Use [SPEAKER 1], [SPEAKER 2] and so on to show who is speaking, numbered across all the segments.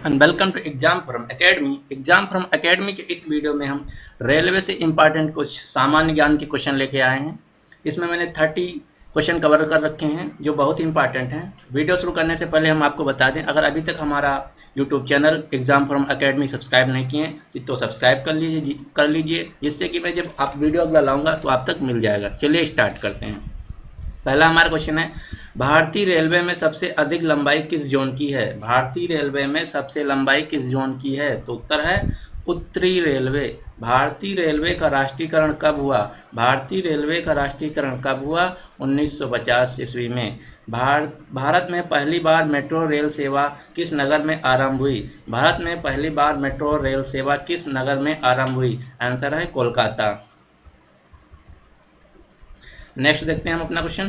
[SPEAKER 1] And welcome to exam from academy. Exam from academy के इस video में हम रेलवे से इंपॉर्टेंट कुछ सामान्य ज्ञान के क्वेश्चन लेके आए हैं। इसमें मैंने 30 क्वेश्चन कवर कर रखे हैं जो बहुत इंपॉर्टेंट हैं। वीडियो शुरू करने से पहले हम आपको बता दें, अगर अभी तक हमारा YouTube channel exam from academy subscribe नहीं किए तो सब्सक्राइब कर लीजिए जिससे कि मैं जब आप वीडियो अगला लाऊंगा तो आप तक मिल जाएगा। चलिए स्टार्ट करते हैं। पहला हमारा क्वेश्चन है, भारतीय रेलवे में सबसे अधिक लंबाई किस जोन की है? भारतीय रेलवे में सबसे लंबाई किस जोन की है? तो उत्तर है उत्तरी रेलवे। भारतीय रेलवे का राष्ट्रीयकरण कब हुआ? भारतीय रेलवे का राष्ट्रीयकरण कब हुआ? 1950 ईस्वी में। भारत में पहली बार मेट्रो रेल सेवा किस नगर में आरंभ हुई? भारत में पहली बार मेट्रो रेल सेवा किस नगर में आरंभ हुई? आंसर है कोलकाता। नेक्स्ट देखते हैं हम अपना question.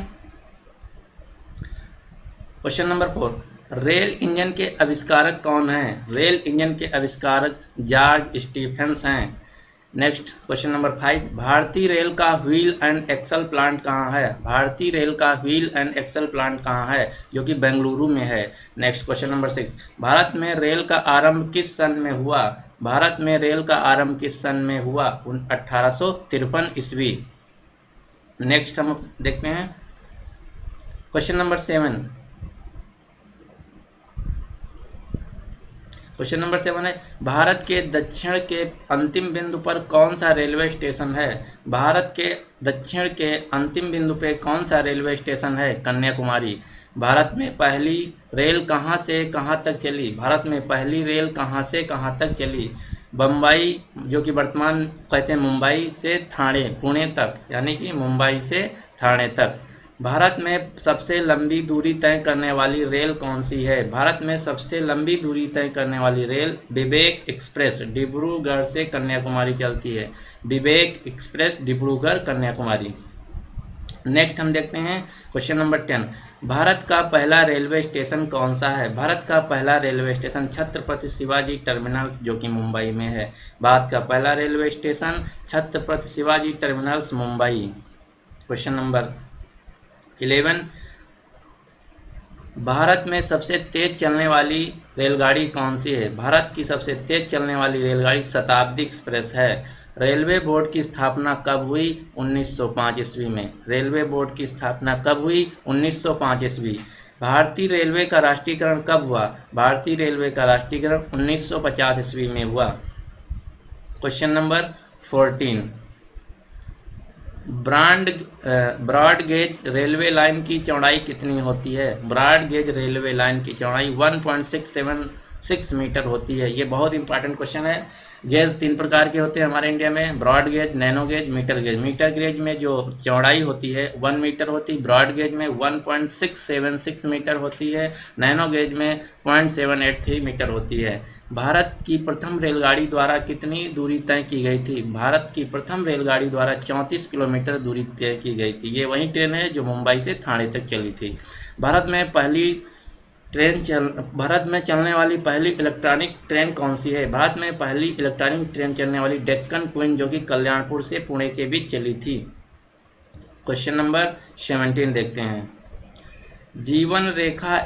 [SPEAKER 1] Question number 4, rail engine के आविष्कारक कौन हैं? रेल इंजन के आविष्कारक जॉर्ज स्टीफेंस हैं। नेक्स्ट क्वेश्चन नंबर 5, भारतीय रेल का व्हील एंड एक्सल प्लांट कहाँ है? भारतीय रेल का व्हील एंड एक्सल प्लांट कहाँ है? जो कि बेंगलुरु में है। नेक्स्ट क्वेश्चन नंबर 6, भारत में रेल का आरंभ किस सन में हुआ? भारत में रेल का आरंभ किस सन में हुआ? 1853 ईस्वी। नेक्स्ट हम देखते हैं क्वेश्चन नंबर 7। क्वेश्चन नंबर 7 है, भारत के दक्षिण के अंतिम बिंदु पर कौन सा रेलवे स्टेशन है? भारत के दक्षिण के अंतिम बिंदु पे कौन सा रेलवे स्टेशन है? कन्याकुमारी। भारत में पहली रेल कहाँ से कहाँ तक चली? भारत में पहली रेल कहाँ से कहाँ तक चली? बम्बई, जो कि वर्तमान कहते हैं मुंबई से ठाणे, पुणे तक, यानी कि मुंबई से ठाणे तक। भारत में सबसे लंबी दूरी तय करने वाली रेल कौन सी है? भारत में सबसे लंबी दूरी तय करने वाली रेल विवेक एक्सप्रेस डिब्रूगढ़ से कन्याकुमारी चलती है। विवेक एक्सप्रेस डिब्रूगढ़ कन्याकुमारी। नेक्स्ट हम देखते हैं क्वेश्चन नंबर 10, भारत का पहला रेलवे स्टेशन कौन सा है? भारत का पहला railway station Chhatrapati Shivaji terminals, जो कि मुंबई में है। भारत का पहला railway station Chhatrapati Shivaji terminals, Mumbai. Question number 11, Bharat में सबसे तेज चलने वाली रेलगाड़ी कौन सी है? भारत की सबसे तेज चलने वाली रेलगाड़ी शताब्दी एक्सप्रेस है। रेलवे बोर्ड की स्थापना कब हुई? 1905 ईस्वी में। रेलवे बोर्ड की स्थापना कब हुई? 1905 ईस्वी। भारतीय रेलवे का राष्ट्रीयकरण कब हुआ? भारतीय रेलवे का राष्ट्रीयकरण 1950 ईस्वी में हुआ। Question number 14, broad gauge railway line की चौड़ाई कितनी होती है? ब्रॉड गेज रेलवे लाइन की चौड़ाई 1.676 मीटर होती है। ये बहुत इंपॉर्टेंट क्वेश्चन है। गेज 3 प्रकार के होते हैं हमारे इंडिया में, broad gauge, nano gauge, metre gauge. Metre gauge में जो चौड़ाई होती है 1 मीटर होती है, ब्रॉड गेज में 1.676 मीटर होती है, नैनो गेज में 0.783 मीटर होती है। भारत की प्रथम रेलगाड़ी द्वारा कितनी दूरी तय की गई थी? भारत की प्रथम रेलगाड़ी द्वारा 34 किलोमीटर दूरी तय की गई थी। ये वही ट्रेन है जो मुंबई से ठाणे तक चली थी। भारत में चलने वाली पहली इलेक्ट्रॉनिक ट्रेन कौन सी है? भारत में पहली इलेक्ट्रॉनिक ट्रेन चलने वाली डेक्कन क्वीन, जो कि कल्याणपुर से पुणे के बीच चली थी। क्वेश्चन नंबर 17 देखते हैं, जीवन रेखा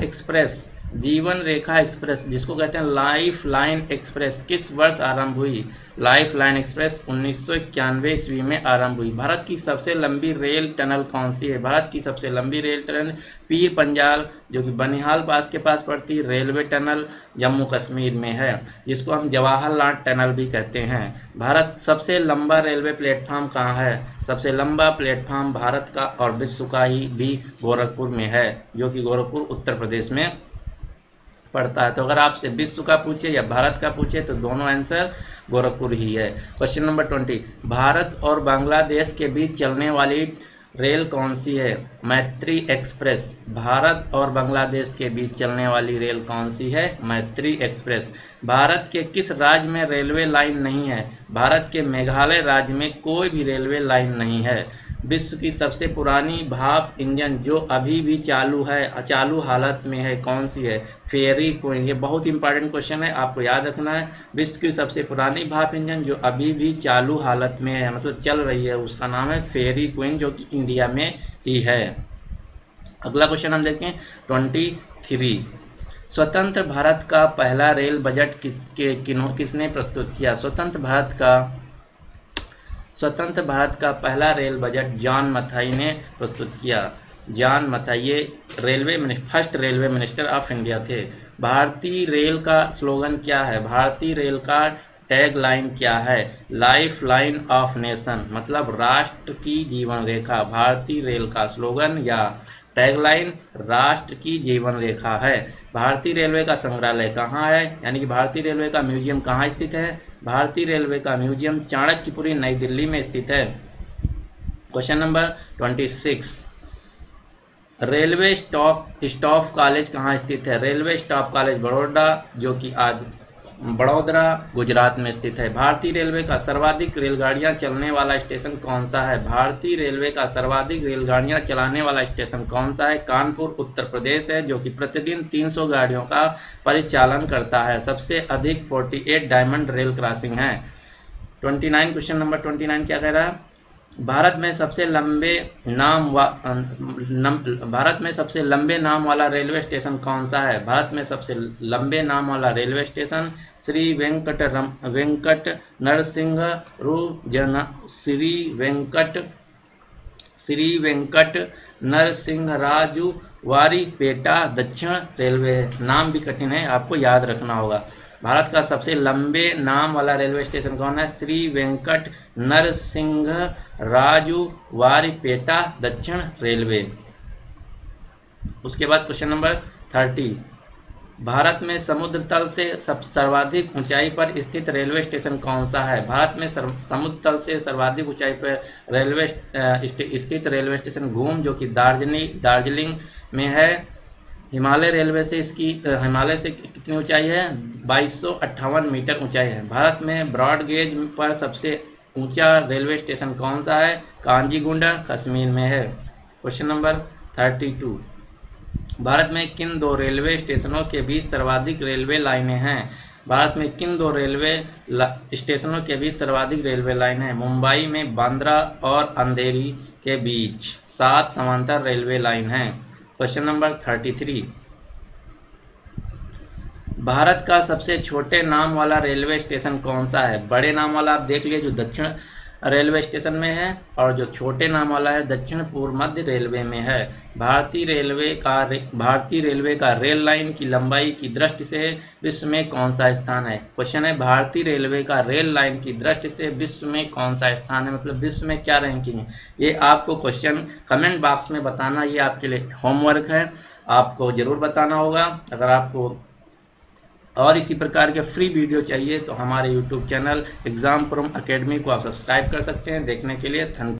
[SPEAKER 1] एक्सप्रेस जिसको कहते हैं लाइफ लाइन एक्सप्रेस किस वर्ष आरंभ हुई? लाइफ लाइन एक्सप्रेस 1991 ईस्वी में आरंभ हुई। भारत की सबसे लंबी रेल टनल कौन सी है? भारत की सबसे लंबी रेल टनल पीर पंजाल, जो कि बनिहाल पास के पास पड़ती है, रेलवे टनल जम्मू कश्मीर में है, जिसको हम जवाहरलाल टनल भी कहते हैं। भारत सबसे लंबा रेलवे प्लेटफॉर्म कहाँ है? सबसे लंबा प्लेटफॉर्म भारत का और विश्व का ही भी गोरखपुर में है, जो कि गोरखपुर उत्तर प्रदेश में पड़ता है। तो अगर आपसे विश्व का पूछे या भारत का पूछे तो दोनों आंसर गोरखपुर ही है। क्वेश्चन नंबर 20, भारत और बांग्लादेश के बीच चलने वाली रेल कौन सी है? मैत्री एक्सप्रेस। भारत और बांग्लादेश के बीच चलने वाली रेल कौन सी है? मैत्री एक्सप्रेस। भारत के किस राज्य में रेलवे लाइन नहीं है? भारत के मेघालय राज्य में कोई भी रेलवे लाइन नहीं है। विश्व की सबसे पुरानी भाप इंजन जो अभी भी चालू हालत में है, कौन सी है? फेरी क्वीन। ये बहुत इंपॉर्टेंट क्वेश्चन है, आपको याद रखना है। विश्व की सबसे पुरानी भाप इंजन जो अभी भी चालू हालत में है, मतलब चल रही है, उसका नाम है फेरी क्वीन, जो कि इंडिया में ही है। अगला क्वेश्चन हम देखते हैं 23, स्वतंत्र भारत का पहला रेल बजट किसने प्रस्तुत किया? स्वतंत्र भारत का पहला रेल बजट जॉन मथाई ने प्रस्तुत किया। जॉन मथाई ये first railway minister of India थे। भारतीय रेल का स्लोगन क्या है? भारतीय रेल का टैग लाइन क्या है? लाइफ लाइन ऑफ नेशन, मतलब राष्ट्र की जीवन रेखा। भारतीय रेल का स्लोगन या टैगलाइन राष्ट्र की जीवन रेखा है। भारतीय रेलवे का संग्रहालय कहाँ है, यानी कि भारतीय रेलवे का म्यूजियम कहाँ स्थित है? भारतीय रेलवे का म्यूजियम चाणक्यपुरी नई दिल्ली में स्थित है। Question number 26, railway staff college कहाँ स्थित है? रेलवे स्टाफ कॉलेज बड़ौदा, जो कि आज बड़ोदरा गुजरात में स्थित है। भारतीय रेलवे का सर्वाधिक रेलगाड़ियां चलने वाला स्टेशन कौन सा है? भारतीय रेलवे का सर्वाधिक रेलगाड़ियां चलाने वाला स्टेशन कौन सा है? कानपुर उत्तर प्रदेश है, जो कि प्रतिदिन 300 गाड़ियों का परिचालन करता है। सबसे अधिक 48 डायमंड रेल क्रॉसिंग है। 29, क्वेश्चन नंबर 29 क्या कह रहा है? भारत में सबसे लंबे नाम वाला रेलवे स्टेशन कौन सा है? भारत में सबसे लंबे नाम वाला रेलवे स्टेशन श्री वेंकट नरसिंहराजू वारीपेटा दक्षिण रेलवे। नाम भी कठिन है, आपको याद रखना होगा। भारत का सबसे लंबे नाम वाला रेलवे स्टेशन कौन है? श्री वेंकट नरसिंहराजू वारीपेटा दक्षिण रेलवे। उसके बाद क्वेश्चन नंबर 30, भारत में समुद्र तल से सर्वाधिक ऊंचाई पर स्थित रेलवे स्टेशन कौन सा है? भारत में समुद्र तल से सर्वाधिक ऊंचाई पर स्थित रेलवे स्टेशन घूम, जो कि दार्जिलिंग में है। हिमालय से कितनी ऊंचाई है? 2258 मीटर ऊंचाई है। भारत में ब्रॉड गेज पर सबसे ऊंचा रेलवे स्टेशन कौन सा है? कांजीगुंडा कश्मीर में है। क्वेश्चन नंबर 32, भारत में किन दो रेलवे स्टेशनों के बीच सर्वाधिक रेलवे लाइनें हैं? भारत में किन दो रेलवे स्टेशनों के बीच सर्वाधिक रेलवे लाइन है? मुंबई में बांद्रा और अंधेरी के बीच 7 समांतर रेलवे लाइन हैं। क्वेश्चन नंबर 33, भारत का सबसे छोटे नाम वाला रेलवे स्टेशन कौन सा है? बड़े नाम वाला आप देख लिए, जो दक्षिण रेलवे स्टेशन में है, और जो छोटे नाम वाला है दक्षिण पूर्व मध्य रेलवे में है। भारतीय रेलवे का रेल लाइन की लंबाई की दृष्टि से विश्व में कौन सा स्थान है? क्वेश्चन है, भारतीय रेलवे का रेल लाइन की दृष्टि से विश्व में कौन सा स्थान है, मतलब विश्व में क्या रैंकिंग है? ये आपको क्वेश्चन कमेंट बॉक्स में बताना, ये आपके लिए होमवर्क है, आपको जरूर बताना होगा। अगर आपको और इसी प्रकार के फ्री वीडियो चाहिए तो हमारे YouTube channel exam pro academy को आप सब्सक्राइब कर सकते हैं। देखने के लिए धन्यवाद।